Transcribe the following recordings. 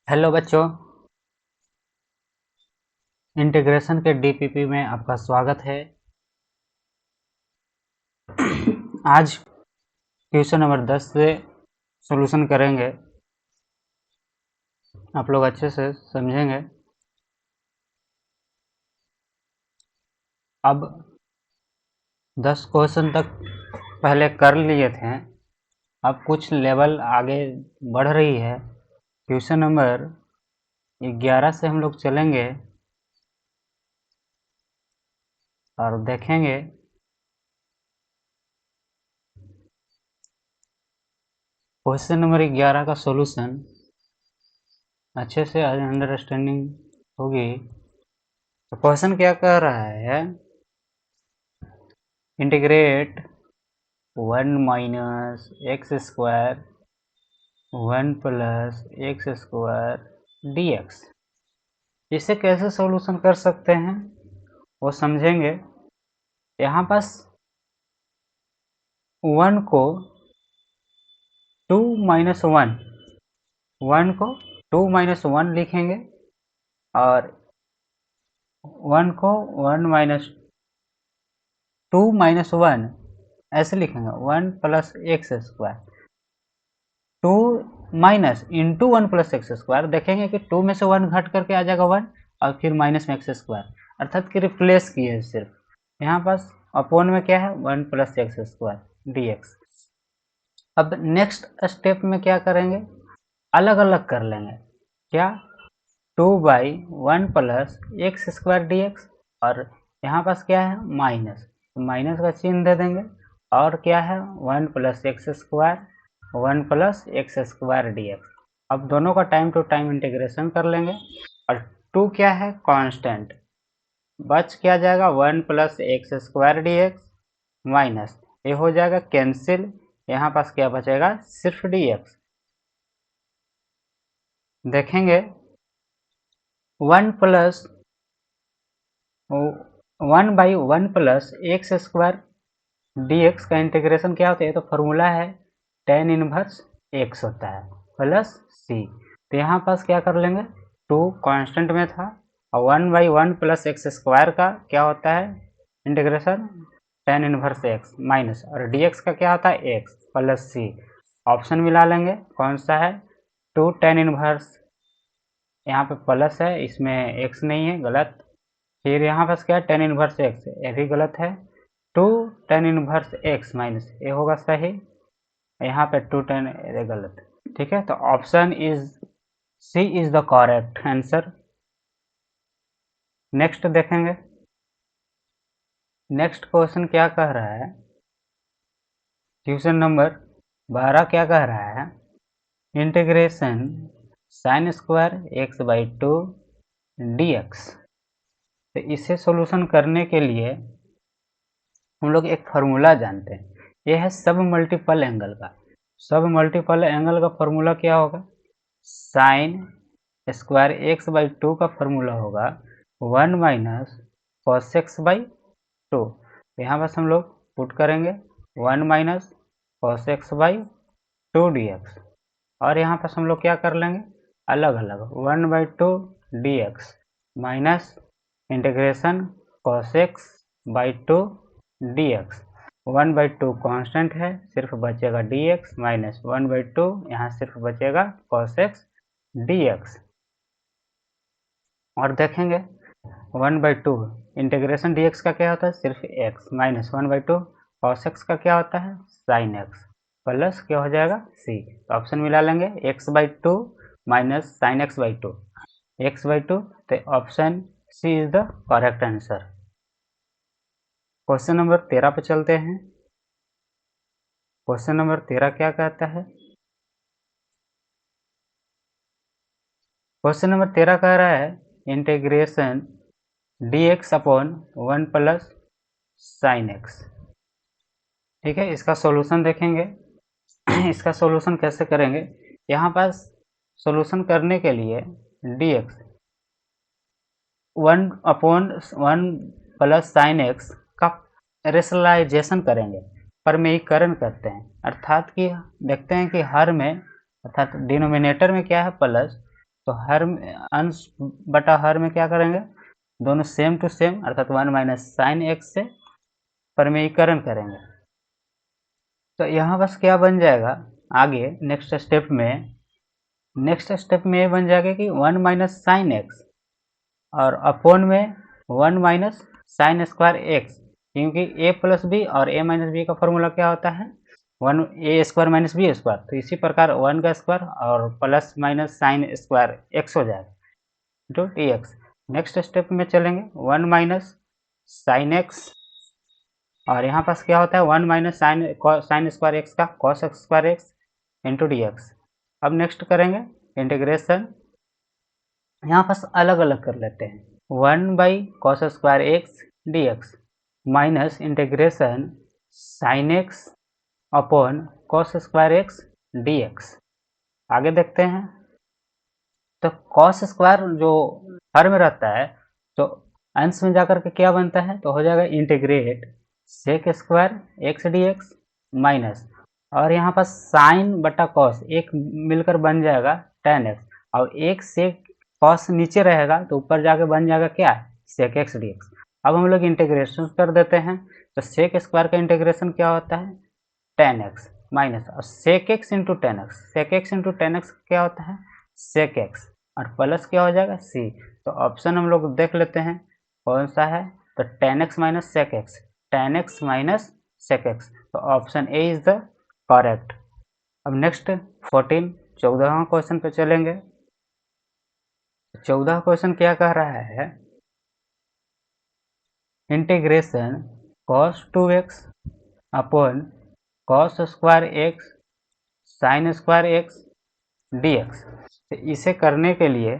Hello बच्चों, integration के DPP में आपका स्वागत है। आज क्वेश्चन नंबर 10 से सॉल्यूशन करेंगे। आप लोग अच्छे से समझेंगे। अब 10 क्वेश्चन तक पहले कर लिए थे, अब कुछ लेवल आगे बढ़ रही है। क्वेश्चन नंबर 11 से हम लोग चलेंगे और देखेंगे क्वेश्चन नंबर 11 का सॉल्यूशन। अच्छे से अंडरस्टैंडिंग होगी। तो क्वेश्चन क्या कह रहा है, integrate 1 minus x square 1 plus x square D x. इसे कैसे सॉल्यूशन कर सकते हैं वो समझेंगे। यहाँ पास 1 को 2 माइनस 1 को 2 माइनस 1 लिखेंगे और 1 को 1 माइनस 2 माइनस 1 ऐसे लिखेंगे। 1 plus x square 2 minus into 1 plus x square. देखेंगे कि 2 में से 1 घट करके आ जाएगा 1 और फिर माइनस में एक्स स्क्वायर, अर्थात कि रिप्लेस किए सिर्फ। यहाँ पास अपॉन में क्या है 1 plus x square D x. अब नेक्स्ट स्टेप में क्या करेंगे, अलग अलग कर लेंगे। क्या 2 by 1 plus x square D x, और यहाँ पास क्या है माइनस, तो माइनस का चिन्ह दे देंगे। और क्या है 1 plus x square 1 plus x square D x. अब दोनों का टाइम टू टाइम इंटीग्रेशन कर लेंगे। और 2 क्या है कांस्टेंट, बच क्या जाएगा 1 plus x square D x minus ये हो जाएगा कैंसिल। यहाँ पास क्या बचेगा सिर्फ डी एक्स। देखेंगे 1 plus 1 by 1 plus x square D x का इंटीग्रेशन क्या होता है, तो फॉर्मूला है टेन इनवर्स एक्स होता है प्लस सी। तो यहाँ पास क्या कर लेंगे 2 कांस्टेंट में था और 1 बाई 1 प्लस एक्स स्क्वायर का क्या होता है integration tan inverse x minus, और डी एक्स का क्या होता है एक्स प्लस सी। ऑप्शन मिला लेंगे कौन सा है 2 टेन इनवर्स, यहाँ पे प्लस है इसमें एक्स नहीं है गलत। फिर यहाँ पास क्या है टेन इनवर्स एक्स, ये भी गलत है। 2 टेन इनवर्स एक्स माइनस ये होगा सही, यहाँ पे 2 टेन ये गलत। ठीक है, तो option is C is the correct answer. Next देखेंगे, नेक्स्ट क्वेश्चन क्या कह रहा है, क्वेश्चन नंबर 12 क्या कह रहा है, integration sign square x by 2 D X. तो इसे सॉल्यूशन करने के लिए हम लोग एक फार्मूला जानते हैं, यह है सब मल्टीपल एंगल का। सब मल्टीपल एंगल का फार्मूला क्या होगा, साइन स्क्वायर एक्स बाई 2 का फार्मूला होगा 1 माइनस कॉस एक्स बाई 2। यहाँ बस हम लोग पुट करेंगे 1 minus cos x by 2 D x, और यहाँ पर हम लोग क्या कर लेंगे अलग अलग 1 by 2 D x minus integration cos x by 2 D x. 1 by 2 constant है, सिर्फ बचेगा डी एक्स माइनस 1 बाई 2, यहाँ सिर्फ बचेगा कॉस एक्स डी एक्स। और देखेंगे 1 बाई 2 इंटीग्रेशन डी एक्स का क्या होता है सिर्फ x minus 1 by 2 cos x का क्या होता है साइन एक्स प्लस क्या हो जाएगा सी। तो ऑप्शन मिला लेंगे x by 2 minus sine x by 2 x by 2, तो option C is the correct answer. Question number 13 पे चलते हैं। क्वेश्चन नंबर 13 क्या कहता है, क्वेश्चन नंबर 13 कह रहा है integration D x upon 1 plus sine x. ठीक है, इसका सॉल्यूशन देखेंगे। इसका सॉल्यूशन कैसे करेंगे, यहाँ पास सॉल्यूशन करने के लिए D x 1 upon 1 plus sine x का रेशनलाइजेशन करेंगे, परमेयीकरण करते हैं। अर्थात कि देखते हैं कि हर में, अर्थात डिनोमिनेटर में क्या है प्लस, तो हर अंश बटा हर में क्या करेंगे, दोनों सेम टू सेम अर्थात 1 माइनस साइन एक्स से परिमेयीकरण करेंगे। तो यहाँ बस क्या बन जाएगा आगे नेक्स्ट स्टेप में ये बन जाएगा कि 1 माइनस साइन एक्स और अपोन में 1 माइनस साइन स्क्वायर एक्स, क्योंकि ए प्लस बी और ए माइनस बी का फॉर्मूला क्या होता है 1 ए स्क्वायर माइनस बी स्क्वायर। तो इसी प्रकार 1 का स्क्वायर और plus minus sign square x हो जाएगा into T x. Next step में चलेंगे 1 माइनस साइन एक्स और यहाँ पास क्या होता है 1 माइनस साइन स्क्वायर एक्स का cos square x into D x. अब नेक्स्ट करेंगे इंटीग्रेशन, यहाँ पास अलग अलग कर लेते हैं 1 by cos square x D x minus integration sine x upon cos square x D x. आगे देखते हैं तो कॉस स्क्वायर जो हर में रहता है तो अंश में जाकर के क्या बनता है, तो हो जाएगा integrate sec square x D x minus और यहाँ पर साइन बटा कॉस एक मिलकर बन जाएगा टेन एक्स और एक सेक कॉस नीचे रहेगा तो ऊपर जाके बन जाएगा क्या सेक एक्स डी एक्स। अब हम लोग इंटीग्रेशन कर देते हैं तो सेक स्क्वायर का इंटीग्रेशन क्या होता है टेन एक्स माइनस और sec x into tan x, sec x into tan x क्या होता है सेक एक्स और प्लस क्या हो जाएगा सी। तो ऑप्शन हम लोग देख लेते हैं कौन सा है, तो tan x minus sec X, tan x minus sec X, तो option A is the correct. अब नेक्स्ट 14 क्वेश्चन पे चलेंगे। 14 क्वेश्चन क्या कह रहा है integration cos 2x upon cos square X sine square x D X. तो इसे करने के लिए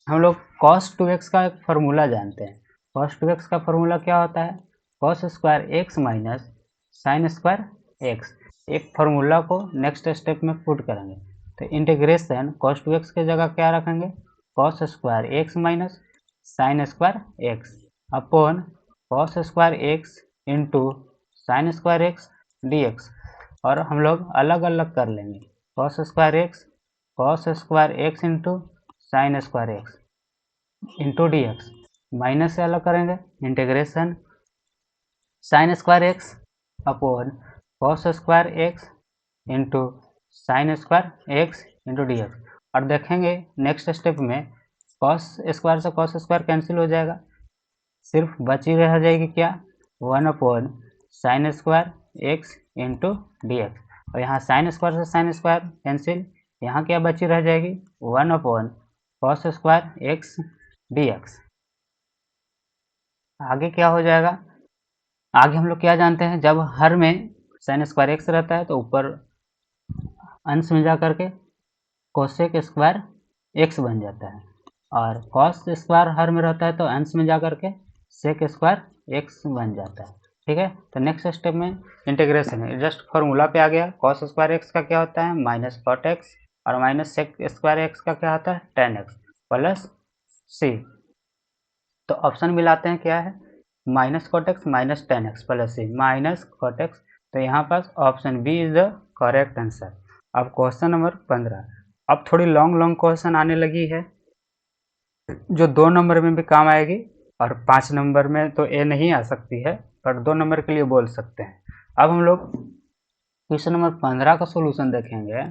हम लोग cos 2x का एक फार्मूला जानते हैं। cos 2x का फार्मूला क्या होता है cos square x minus sign square x. एक फार्मूला को नेक्स्ट स्टेप में पुट करेंगे तो इंटीग्रेशन cos 2x की जगह क्या रखेंगे cos square x minus sign square x upon cos square x into sine square x D x और हम लोग अलग अलग कर लेंगे cos square x into sine square x into D x minus से अलग करेंगे integration sign square x upon cos square x into sine square x into D x और देखेंगे नेक्स्ट स्टेप में कॉस स्क्वायर से कॉस स्क्वायर कैंसिल हो जाएगा, सिर्फ बची रह जाएगी क्या 1 upon sine square x into D x और यहाँ साइन स्क्वायर से साइन स्क्वायर कैंसिल, यहाँ क्या बची रह जाएगी 1 upon cos square x D x. आगे क्या हो जाएगा, आगे हम लोग क्या जानते हैं जब हर में साइन स्क्वायर एक्स रहता है तो ऊपर अंश में जा करके कोसेक स्क्वायर एक्स बन जाता है और कॉस स्क्वायर हर में रहता है तो अंश में जा करके सेक स्क्वायर एक्स बन जाता है। ठीक है, तो नेक्स्ट स्टेप में इंटीग्रेशन है, जस्ट फॉर्मूला पे आ गया कॉस स्क्वायर एक्स का क्या होता है माइनस कॉट एक्स और माइनस सेक स्क्वायर एक्स का क्या होता है टेन एक्स प्लस सी। तो ऑप्शन मिलाते हैं क्या है minus cot x minus tan X plus C minus cot X, तो यहाँ पास option B is the correct answer. अब क्वेश्चन नंबर 15, अब थोड़ी लॉन्ग क्वेश्चन आने लगी है जो 2 नंबर में भी काम आएगी और 5 नंबर में तो ए नहीं आ सकती है पर 2 नंबर के लिए बोल सकते हैं। अब हम लोग क्वेश्चन नंबर 15 का सोल्यूशन देखेंगे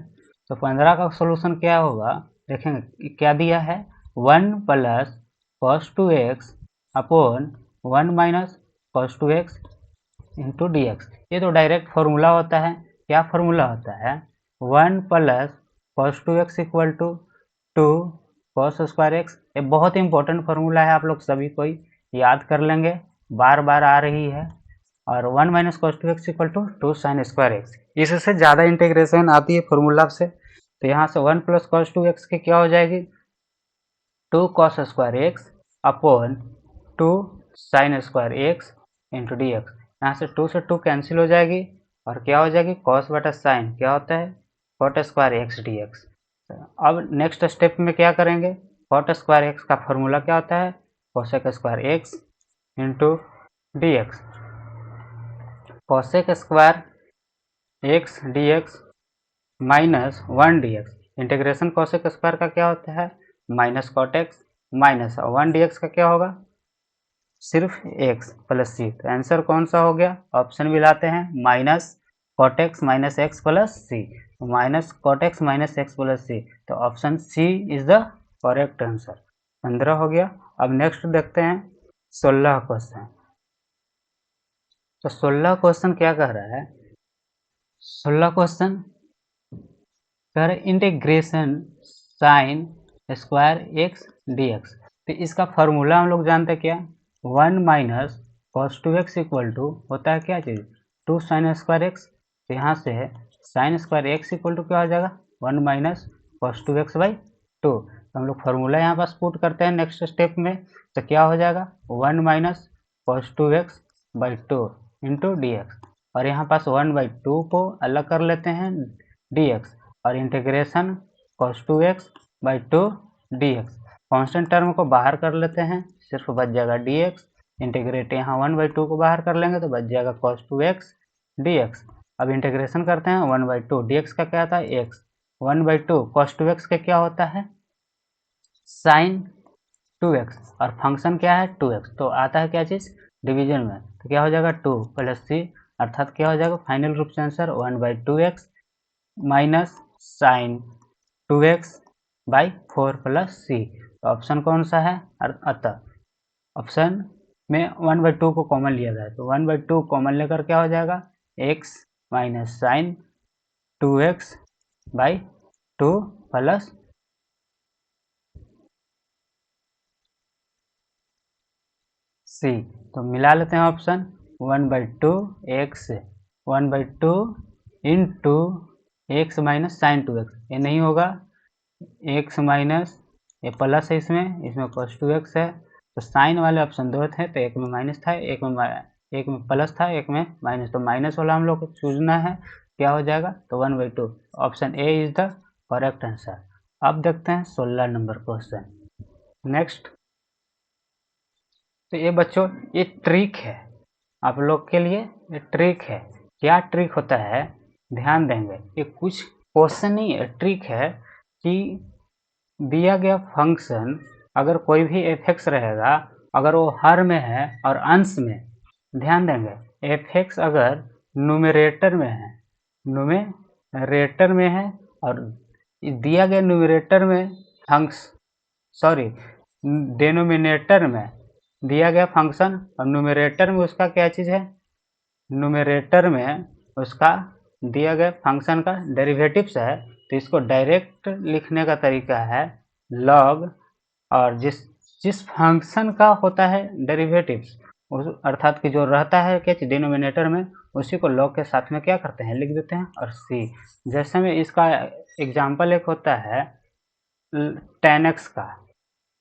तो 15 का सोल्यूशन क्या होगा देखेंगे क्या दिया है 1 plus cos 2x upon 1 minus cos 2x into D x. ये तो डायरेक्ट फार्मूला होता है, क्या फार्मूला होता है 1 plus cos 2x equal to 2 cos square x. ये बहुत इंपॉर्टेंट फार्मूला है, आप लोग सभी को याद कर लेंगे, बार बार आ रही है। और 1 minus cos 2x equal to 2 sine square x, इससे ज़्यादा इंटीग्रेशन आती है फार्मूला से। तो यहाँ से 1 प्लस कॉस 2x की क्या हो जाएगी 2 cos square x upon 2 sine square x into D x. यहाँ से 2 से 2 कैंसिल हो जाएगी और क्या हो जाएगी कॉस बटा साइन क्या होता है cot square x D x. अब नेक्स्ट स्टेप में क्या करेंगे कॉट स्क्वायर एक्स का फॉर्मूला क्या होता है cosec square x into D x, cosec square x D x minus 1 D x. Integration cosec square का क्या होता है minus cot x minus 1 dx का क्या होगा, सिर्फ x प्लस सी। तो आंसर कौन सा हो गया, ऑप्शन भी लाते हैं minus cot x minus X plus C, minus cot x minus X plus C, तो option C is the correct answer. 15 हो गया। अब नेक्स्ट देखते हैं 16 क्वेश्चन। तो 16 क्वेश्चन क्या कह रहा है, 16 क्वेश्चन कह रहे integration sign square x D X. तो इसका फॉर्मूला हम लोग जानते हैं क्या, 1 minus cos 2x equal to होता है क्या चीज़, 2 साइन स्क्वायर एक्स। तो यहाँ से sine square x equal to क्या हो जाएगा, 1 माइनस कॉस 2x बाई 2। तो हम लोग फॉर्मूला यहाँ पास पुट करते हैं नेक्स्ट स्टेप में। तो क्या हो जाएगा, 1 minus cos 2x by 2 into D x, और यहाँ पास 1/2 को अलग कर लेते हैं dx, और integration cos 2x by 2 dx, constant term को बाहर कर लेते हैं, सिर्फ बच जाएगा dx, इंटीग्रेट यहाँ 1/2 को बाहर कर लेंगे तो बच जाएगा cos 2x dx। अब इंटीग्रेशन करते हैं 1/2 dx का क्या था x, 1/2 cos 2x का क्या होता है sin 2x, और फंक्शन क्या है 2x, तो आता है क्या चीज़ डिवीजन में, तो क्या हो जाएगा 2 प्लस सी, अर्थात क्या हो जाएगा फाइनल रूप से answer 1/2x minus sine 2x by 4 plus C. तो ऑप्शन कौन सा है, अतः ऑप्शन में 1/2 को कॉमन लिया जाए, तो 1/2 कॉमन लेकर क्या हो जाएगा x minus sine 2x by 2 plus C. तो मिला लेते हैं option, 1/2 x 1/2 into X minus sine 2x, ये नहीं होगा x माइनस, ये प्लस है इसमें cos 2x है, तो साइन वाले ऑप्शन दो थे, तो एक में माइनस था एक में प्लस था एक में माइनस, तो माइनस वाला हम लोग को चूजना है, क्या हो जाएगा तो 1/2, option A is the correct answer. अब देखते हैं 16 नंबर क्वेश्चन। नेक्स्ट, तो ये बच्चों ये ट्रिक है आप लोग के लिए, ये ट्रिक है। क्या ट्रिक होता है, ध्यान देंगे, ये कुछ क्वेश्चन नहीं है, ट्रिक है कि दिया गया फंक्शन अगर कोई भी f(x) रहेगा, अगर वो हर में है और अंश में, ध्यान देंगे f(x) अगर न्यूमरेटर में है, न्यूमरेटर में है और दिया गया न्यूमरेटर में डेनोमिनेटर में दिया गया फंक्शन और न्यूमरेटर में उसका क्या चीज़ है, न्यूमरेटर में उसका दिया गया फंक्शन का डेरिवेटिव्स है, तो इसको डायरेक्ट लिखने का तरीका है लॉग, और जिस फंक्शन का होता है डेरिवेटिव्स अर्थात कि जो रहता है क्या डिनोमिनेटर में, उसी को लॉग के साथ में क्या करते हैं लिख देते हैं, और सी। जैसे में इसका एग्जाम्पल एक होता है tan x का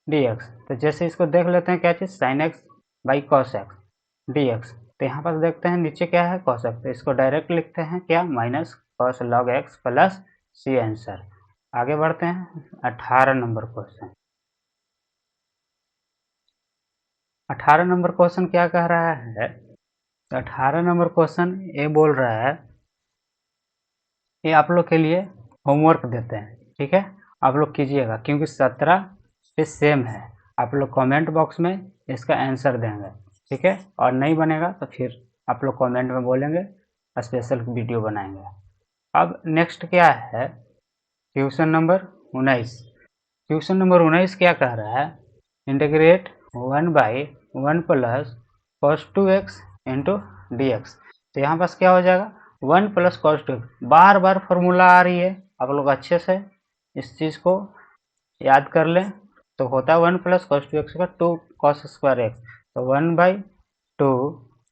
dx, तो जैसे इसको देख लेते हैं क्या चीज़ sin x by cos x dx, तो यहाँ पर देखते हैं नीचे क्या है cos x, तो इसको डायरेक्ट लिखते हैं क्या minus cos log x plus C answer. आगे बढ़ते हैं 18 नंबर क्वेश्चन। 18 नंबर क्वेश्चन क्या कह रहा है, तो 18 नंबर क्वेश्चन ये बोल रहा है, ये आप लोग के लिए होमवर्क देते हैं, ठीक है, आप लोग कीजिएगा क्योंकि 17 पे सेम है, आप लोग कमेंट बॉक्स में इसका आंसर देंगे, ठीक है, और नहीं बनेगा तो फिर आप लोग कमेंट में बोलेंगे, स्पेशल वीडियो बनाएंगे। अब नेक्स्ट क्या है, क्वेश्चन नंबर 19। क्वेश्चन नंबर 19 क्या कह रहा है, integrate 1/1 plus cos 2x into D X. तो यहाँ पास क्या हो जाएगा 1 प्लस cos 2x, बार बार फॉर्मूला आ रही है, आप लोग अच्छे से इस चीज़ को याद कर लें। तो होता है 1 प्लस cos 2x का 2 cos स्क्वायर एक्स, तो 1/2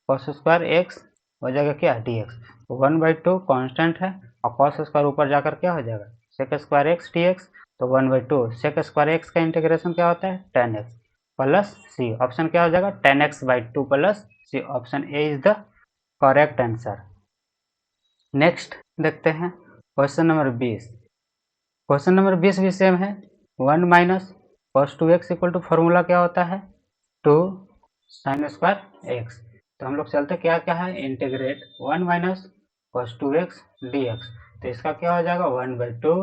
cos स्क्वायर एक्स हो जाएगा क्या dx, तो 1/2 कांस्टेंट है और cos स्क्वायर ऊपर जाकर क्या हो जाएगा sec स्क्वायर एक्स dx, तो 1/2 sec स्क्वायर एक्स का इंटीग्रेशन क्या होता है tan x plus C, option क्या हो जाएगा tan x/2 plus C, option A is the correct answer. Next देखते हैं क्वेश्चन नंबर 20। क्वेश्चन नंबर 20 भी सेम है, 1 minus cos 2x equal to formula क्या होता है 2 साइन स्क्वायर एक्स। तो हम लोग चलते क्या क्या है integrate 1 minus cos 2x dx, तो इसका क्या हो जाएगा 1/2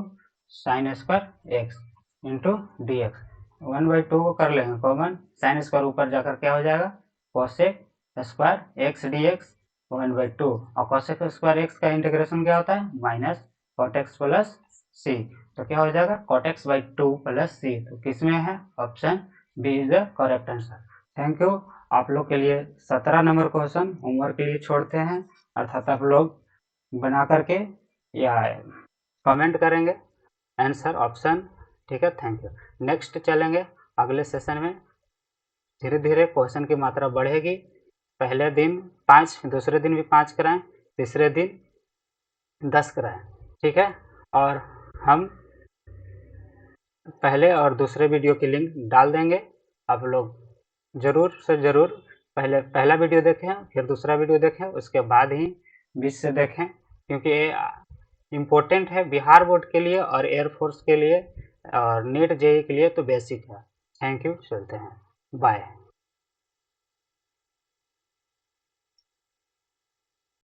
sign square x, into D x. 1/2 को कर लेंगे कॉमन, साइन स्क्वायर ऊपर जाकर क्या हो जाएगा, cosec square x D x 1/2, और कोसेक स्क्वायर एक्स का इंटीग्रेशन क्या होता है, minus cot x plus C, तो क्या हो जाएगा cot x by 2 plus C. तो किस में है, option B is the correct answer. Thank you. आप लोग के लिए 17 नंबर क्वेश्चन होमवर्क के लिए छोड़ते हैं, अर्थात आप लोग बना करके या कमेंट करेंगे आंसर ऑप्शन, ठीक है। Thank you. नेक्स्ट चलेंगे अगले सेशन में, धीरे धीरे क्वेश्चन की मात्रा बढ़ेगी। पहले दिन 5, दूसरे दिन भी 5 कराएं, तीसरे दिन 10 कराएं, ठीक है। और हम पहले और दूसरे वीडियो की लिंक डाल देंगे, आप लोग ज़रूर से ज़रूर पहला वीडियो देखें, फिर दूसरा वीडियो देखें, उसके बाद ही बीच से देखें, क्योंकि ये इम्पोर्टेंट है बिहार बोर्ड के लिए और एयरफोर्स के लिए और नीट जेईई के लिए, तो बेसिक है। थैंक यू, चलते हैं, बाय।